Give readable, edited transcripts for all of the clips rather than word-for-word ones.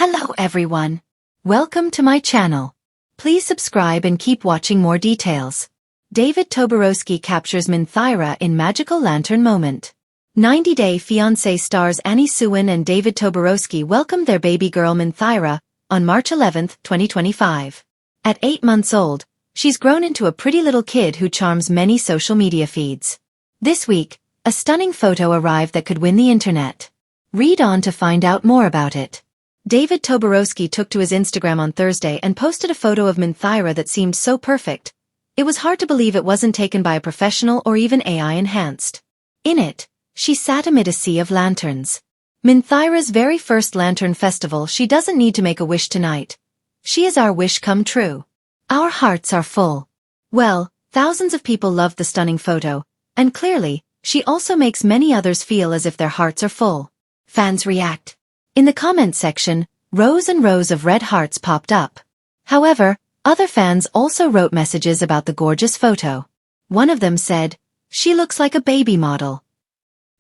Hello everyone. Welcome to my channel. Please subscribe and keep watching more details. David Toborowsky captures Minthira in magical lantern moment. 90 Day Fiancé stars Annie Suwin and David Toborowsky welcomed their baby girl Minthira on March 11, 2025. At 8 months old, she's grown into a pretty little kid who charms many social media feeds. This week, a stunning photo arrived that could win the internet. Read on to find out more about it. David Toborowsky took to his Instagram on Thursday and posted a photo of Minthira that seemed so perfect. It was hard to believe it wasn't taken by a professional or even AI enhanced. In it, she sat amid a sea of lanterns. Minthira's very first lantern festival. She doesn't need to make a wish tonight. She is our wish come true. Our hearts are full. Well, thousands of people loved the stunning photo, and clearly, she also makes many others feel as if their hearts are full. Fans react. In the comments section, rows and rows of red hearts popped up. However, other fans also wrote messages about the gorgeous photo. One of them said, "She looks like a baby model."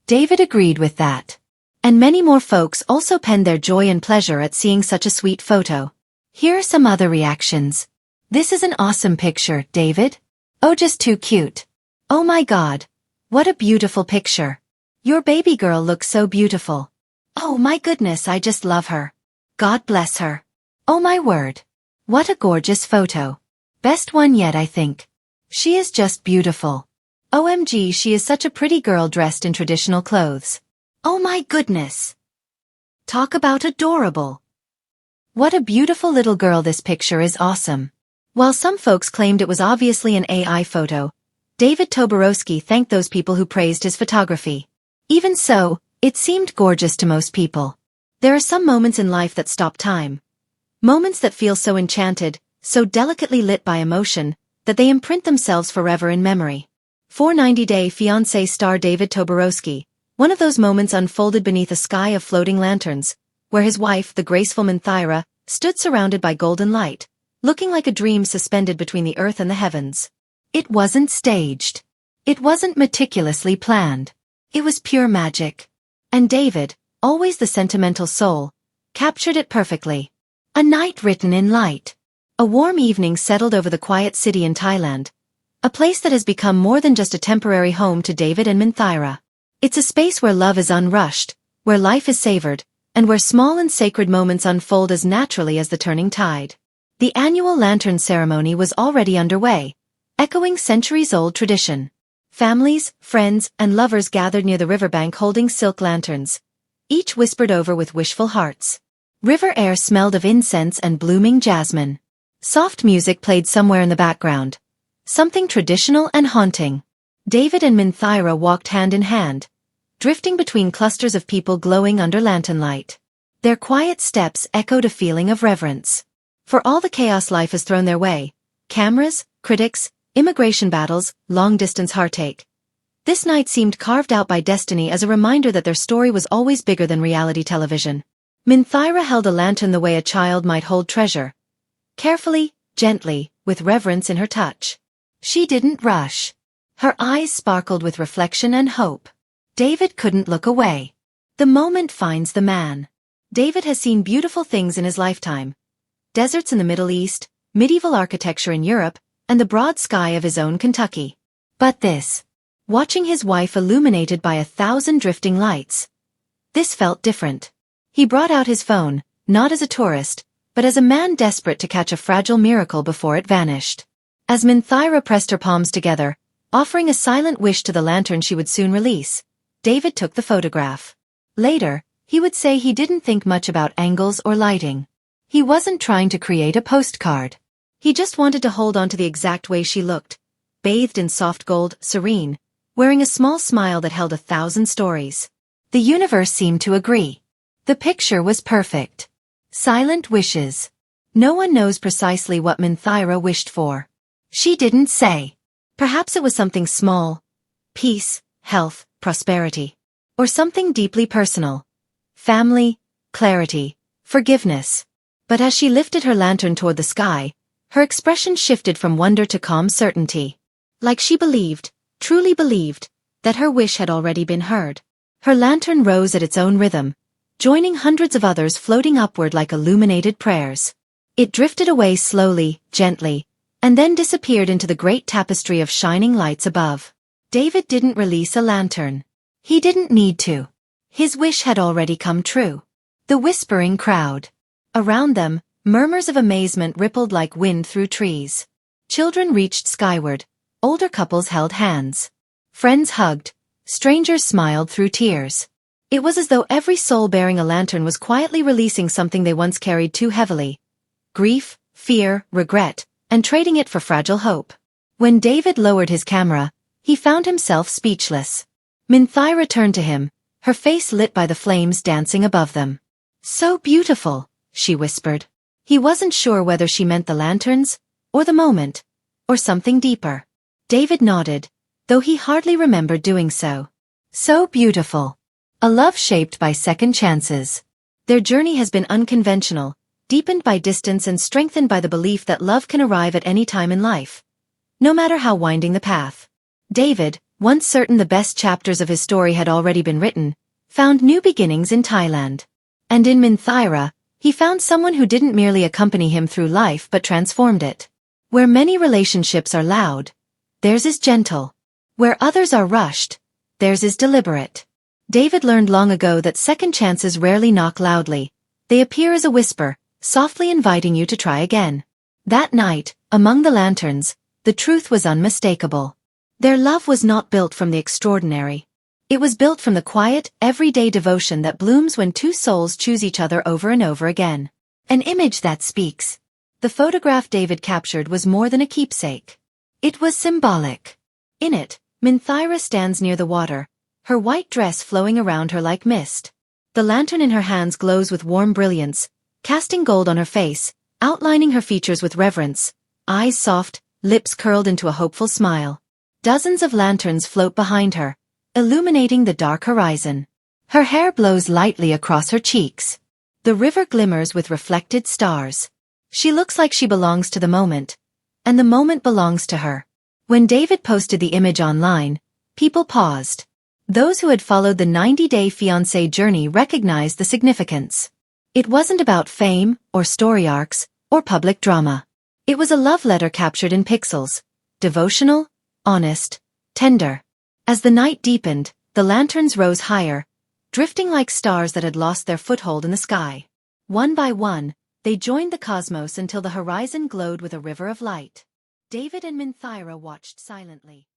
David agreed with that. And many more folks also penned their joy and pleasure at seeing such a sweet photo. Here are some other reactions. "This is an awesome picture, David. Oh, just too cute. Oh my God. What a beautiful picture. Your baby girl looks so beautiful. Oh my goodness, I just love her. God bless her. Oh my word. What a gorgeous photo. Best one yet, I think. She is just beautiful. OMG, she is such a pretty girl dressed in traditional clothes. Oh my goodness. Talk about adorable. What a beautiful little girl. This picture is awesome." While some folks claimed it was obviously an AI photo, David Toborowsky thanked those people who praised his photography. Even so, it seemed gorgeous to most people. There are some moments in life that stop time. Moments that feel so enchanted, so delicately lit by emotion, that they imprint themselves forever in memory. For 90 Day Fiancé star David Toborowsky, one of those moments unfolded beneath a sky of floating lanterns, where his wife, the graceful Minthira, stood surrounded by golden light, looking like a dream suspended between the earth and the heavens. It wasn't staged. It wasn't meticulously planned. It was pure magic. And David, always the sentimental soul, captured it perfectly. A night written in light. A warm evening settled over the quiet city in Thailand, a place that has become more than just a temporary home to David and Minthira. It's a space where love is unrushed, where life is savored, and where small and sacred moments unfold as naturally as the turning tide. The annual lantern ceremony was already underway, echoing centuries-old tradition. Families, friends, and lovers gathered near the riverbank holding silk lanterns, each whispered over with wishful hearts. River air smelled of incense and blooming jasmine. Soft music played somewhere in the background, something traditional and haunting. David and Minthira walked hand in hand, drifting between clusters of people glowing under lantern light. Their quiet steps echoed a feeling of reverence. For all the chaos life has thrown their way, cameras, critics, immigration battles, long-distance heartache. This night seemed carved out by destiny as a reminder that their story was always bigger than reality television. Minthira held a lantern the way a child might hold treasure. Carefully, gently, with reverence in her touch. She didn't rush. Her eyes sparkled with reflection and hope. David couldn't look away. The moment finds the man. David has seen beautiful things in his lifetime. Deserts in the Middle East, medieval architecture in Europe, and the broad sky of his own Kentucky. But this, watching his wife illuminated by 1,000 drifting lights. This felt different. He brought out his phone, not as a tourist, but as a man desperate to catch a fragile miracle before it vanished. As Minthira pressed her palms together, offering a silent wish to the lantern she would soon release, David took the photograph. Later, he would say he didn't think much about angles or lighting. He wasn't trying to create a postcard. He just wanted to hold on to the exact way she looked, bathed in soft gold, serene, wearing a small smile that held 1,000 stories. The universe seemed to agree. The picture was perfect. Silent wishes. No one knows precisely what Minthira wished for. She didn't say. Perhaps it was something small. Peace, health, prosperity. Or something deeply personal. Family, clarity, forgiveness. But as she lifted her lantern toward the sky, her expression shifted from wonder to calm certainty. Like she believed, truly believed, that her wish had already been heard. Her lantern rose at its own rhythm, joining hundreds of others floating upward like illuminated prayers. It drifted away slowly, gently, and then disappeared into the great tapestry of shining lights above. David didn't release a lantern. He didn't need to. His wish had already come true. The whispering crowd. Around them, murmurs of amazement rippled like wind through trees. Children reached skyward. Older couples held hands. Friends hugged. Strangers smiled through tears. It was as though every soul bearing a lantern was quietly releasing something they once carried too heavily. Grief, fear, regret, and trading it for fragile hope. When David lowered his camera, he found himself speechless. Minthyra turned to him, her face lit by the flames dancing above them. "So beautiful," she whispered. He wasn't sure whether she meant the lanterns, or the moment, or something deeper. David nodded, though he hardly remembered doing so. So beautiful. A love shaped by second chances. Their journey has been unconventional, deepened by distance and strengthened by the belief that love can arrive at any time in life, no matter how winding the path. David, once certain the best chapters of his story had already been written, found new beginnings in Thailand. And in Minthyra, he found someone who didn't merely accompany him through life but transformed it. Where many relationships are loud, theirs is gentle. Where others are rushed, theirs is deliberate. David learned long ago that second chances rarely knock loudly. They appear as a whisper, softly inviting you to try again. That night, among the lanterns, the truth was unmistakable. Their love was not built from the extraordinary. It was built from the quiet, everyday devotion that blooms when two souls choose each other over and over again. An image that speaks. The photograph David captured was more than a keepsake. It was symbolic. In it, Minthyra stands near the water, her white dress flowing around her like mist. The lantern in her hands glows with warm brilliance, casting gold on her face, outlining her features with reverence, eyes soft, lips curled into a hopeful smile. Dozens of lanterns float behind her, illuminating the dark horizon. Her hair blows lightly across her cheeks. The river glimmers with reflected stars. She looks like she belongs to the moment, and the moment belongs to her. When David posted the image online, people paused. Those who had followed the 90-day fiancé journey recognized the significance. It wasn't about fame, or story arcs, or public drama. It was a love letter captured in pixels. Devotional, honest, tender. As the night deepened, the lanterns rose higher, drifting like stars that had lost their foothold in the sky. One by one, they joined the cosmos until the horizon glowed with a river of light. David and Minthyra watched silently.